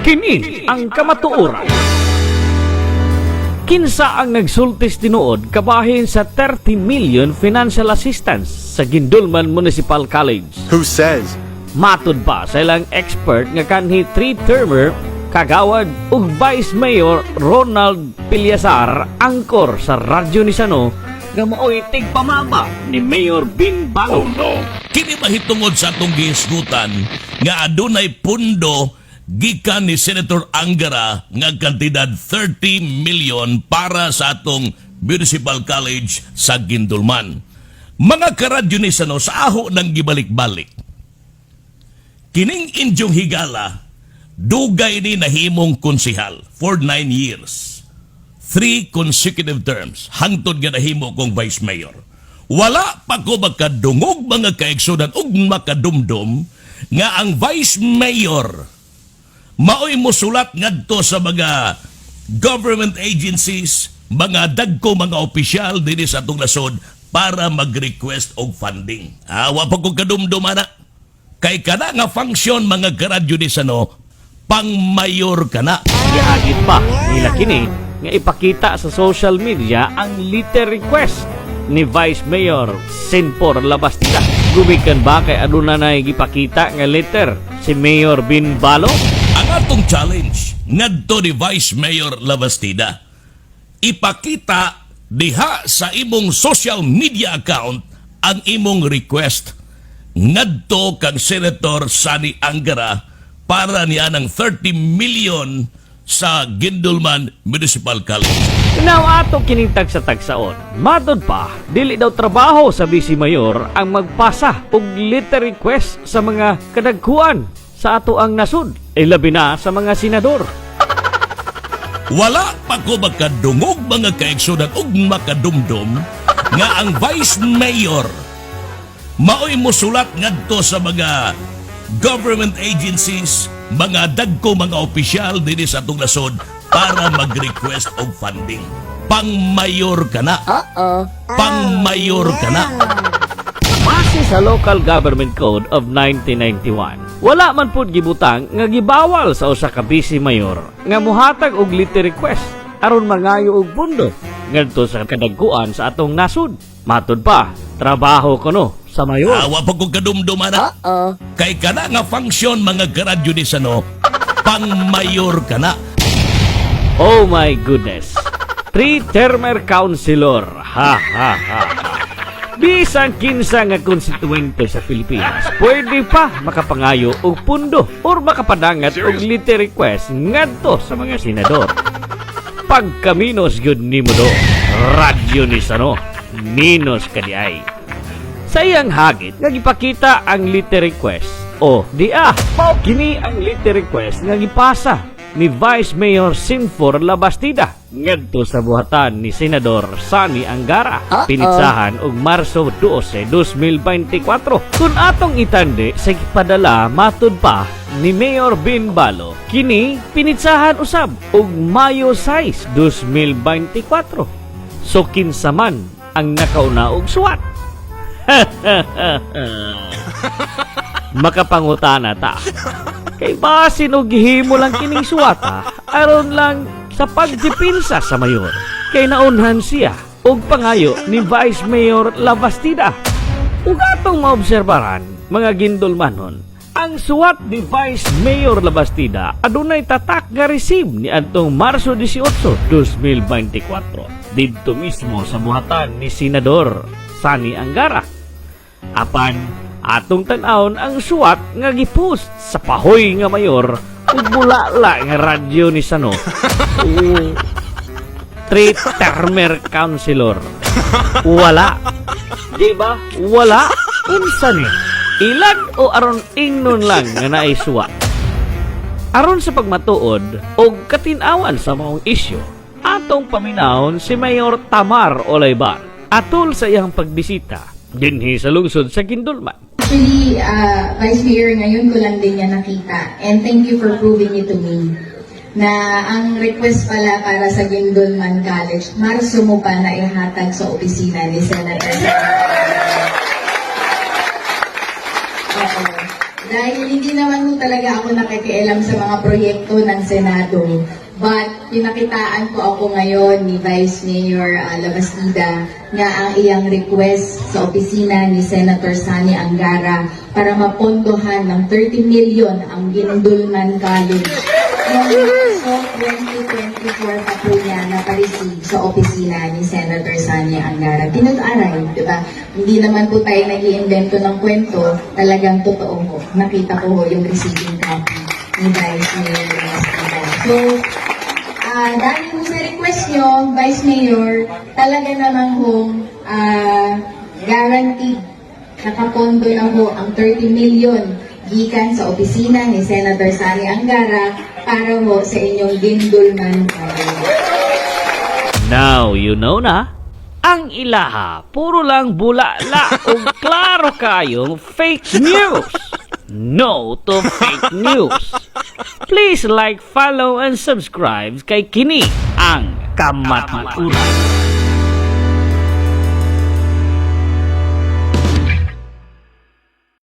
Kini ang kamatuoran. Kinsa ang nagsultis tinuod kabahin sa 30 million financial assistance sa Gindulman Municipal College. Who says? Matud pa sa ilang expert nga kanhi 3-termer kagawad ug Vice Mayor Ronald Pilyasar angkor sa radyo ni Sano nga maoy tigpamaba ni Mayor Bin Balo. Kini mahitungod sa atong gihisgutan nga adunay pundo gikan ni Senator Angara nga kantidad 30 million para sa atong Municipal College sa Gindulman. Mga karadyo ni Sano sa aho ng gibalik-balik. Kining Indyong Higala, dugay ni nahimong konsihal for 9 years. 3 consecutive terms, hangtod nga nahimo kong Vice Mayor. Wala pa ko makadungog mga kaigsunan ug makadumdum nga ang Vice Mayor maoy musulat ngadto sa mga government agencies, mga dagko mga opisyal dinhi sa atong nasod para mag-request og funding. Wa pa ko kadumdum ana. Kay kana nga function mga karadyo ni Sano, pang-mayor kana. Gihagit pa nila kini nga ipakita sa social media ang letter request ni Vice Mayor Senpor Labastida. Gumikan ba kay aduna na gipakita nga letter si Mayor Bin Balo? Ang atong challenge ngadto ni Vice Mayor Labastida, ipakita diha sa imong social media account ang imong request ngadto kang Senator Sani Angara para niya ng 30 million sa Gindulman Municipal College. Now ato kining tagsa-tagsaon. Matod pa, dili daw trabaho sa Vice Mayor ang magpasa og letter request sa mga kadagkuan sa ato ang nasud, labi na sa mga senador. Wala pa ko makadungog mga kaigsunan ug makadumdum nga ang Vice Mayor maoy musulat ngadto sa mga government agencies, mga dagko mga opisyal dinhi sa atong nasod para mag-request og funding. Pang-mayor kana. Pang-mayor kana. Base sa Local Government Code of 1991, wala man pud gibutang nga gibawal sa usa ka Vice Mayor nga muhatag og letter request aron mangayo og pundo ngadto sa kadagkuan sa atong nasud. Matud pa, trabaho kuno sa mayor. Wa pa ko kadumdum ana. Kay kana nga function mga karadyo ni Sano, pang-mayor kana. Oh my goodness. 3-termer councilor. Ha ha ha. Bisan kinsa nga konstituente sa Pilipinas, pwede pa makapangayo og pundo or makapadangat og letter request ngadto sa mga senador. Pagkaminos gyud nimo do, radyo ni Sano, minos kadiay. Sa iyang hagit nga gipakita ang letter request o mao kini ang letter request nga gipasa ni Vice Mayor Senpor Labastida ngadto sa buhatan ni Senador Sani Angara pinitsahan og Marso 12, 2024. Kung atong itande sa gipadala matud pa ni Mayor Bin Balo, kini pinitsahan usab og Mayo 6, 2024. So kinsa man ang nakauna og suwat? Makapangutana ta. Kay basin og gihimo lang kining suwata aron lang sa pagdipinsa sa mayor. Kay naunhan siya og pangayo ni Vice Mayor Labastida. Ug atong maobserbaran mga Gindulmanon, ang suwat ni Vice Mayor Labastida adunay tatak nga receive ni adtong Marso 18, 2024 didto mismo sa buhatan ni Senador Sani Angara. Apan atong tan-awon ang suwat nga gipost sa pahoy nga mayor ug bulala nga radyo ni Sano. 3-termer councilor. Wala. Di ba? Wala. Unsa ni? Ilan o aron ingnon lang nga naay suwat? Aron sa pagmatuod og katin-awan sa maong isyu, atong paminahon si Mayor Tamar Olaybar atol sa iyang pagbisita dinhi sa lungsod sa Gindulman. Actually, Vice Mayor, ngayon ko lang din yan nakita. And thank you for proving it to me. Na ang request pala para sa Gindulman College, Marso mo pa na ihatag sa opisina ni Senator. Dahil hindi naman ho talaga ako nakikialam sa mga proyekto ng Senado. But pinakitaan ko ako ngayon ni Vice Mayor Labastida nga ang iyang request sa opisina ni Senator Sani Angara para mapondohan ng 30 million ang Gindulman College. So, 2024 pa po niya napareceive sa opisina ni Senator Sani Angara. Tinag-aral, di ba? Hindi naman po tayo nag-iimbento ng kwento, talagang totoo ho. Nakita ko ho yung receiving copy ni Vice Mayor Labastida. So, dahil po sa request nyo, Vice Mayor, talaga naman ho, guaranteed, nakapondo na ho ang 30 million gikan sa opisina ni Senator Sani Angara para ho sa inyong Gindulman College. Now, you know na, ang ilaha, puro lang bulala o klaro kayong fake news. No to fake news. Please like, follow, and subscribe kay Kini, ang Kamatuuran.